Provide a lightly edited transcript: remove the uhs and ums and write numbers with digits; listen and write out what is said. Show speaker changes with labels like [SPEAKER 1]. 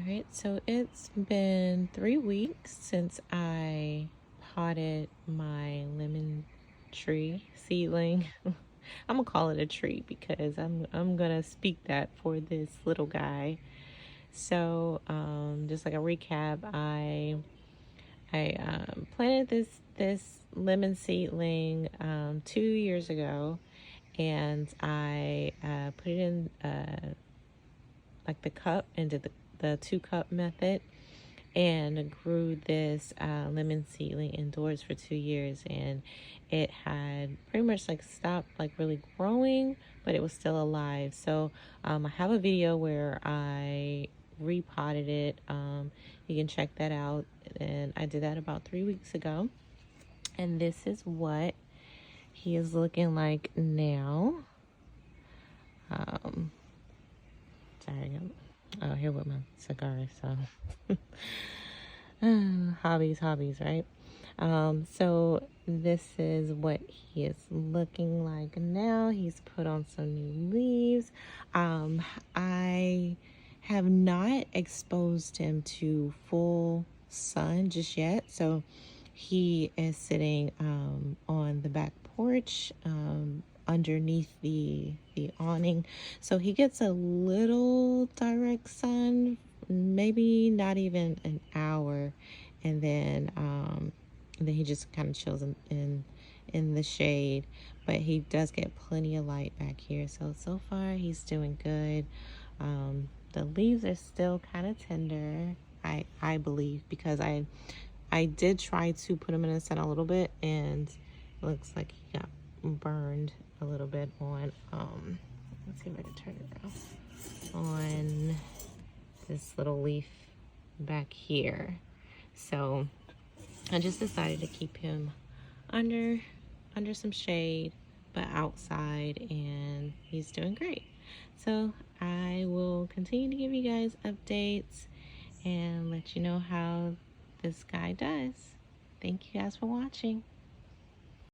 [SPEAKER 1] Alright, so it's been 3 weeks since I potted my lemon tree seedling. I'm gonna call it a tree because I'm gonna speak that for this little guy. So just like a recap, I planted this lemon seedling 2 years ago, and I put it in like the cup and did the 2 cup method, and grew this lemon seedling indoors for 2 years, and it had pretty much like stopped like really growing, but it was still alive. So I have a video where I repotted it. You can check that out, and I did that about 3 weeks ago, and this is what he is looking like now. Sorry, I'm out here with my cigar, so hobbies, right? So this is what he is looking like now. He's put on some new leaves. I have not exposed him to full sun just yet, so he is sitting on the back porch, underneath the awning, so he gets a little direct sun, maybe not even an hour, and then he just kind of chills in the shade. But he does get plenty of light back here, so far he's doing good. The leaves are still kind of tender, I believe, because I did try to put him in the sun a little bit, and it looks like he got burned a little bit on let's see if I can turn it around, on this little leaf back here. So I just decided to keep him under some shade, but outside, and he's doing great. So I will continue to give you guys updates and let you know how this guy does. Thank you guys for watching.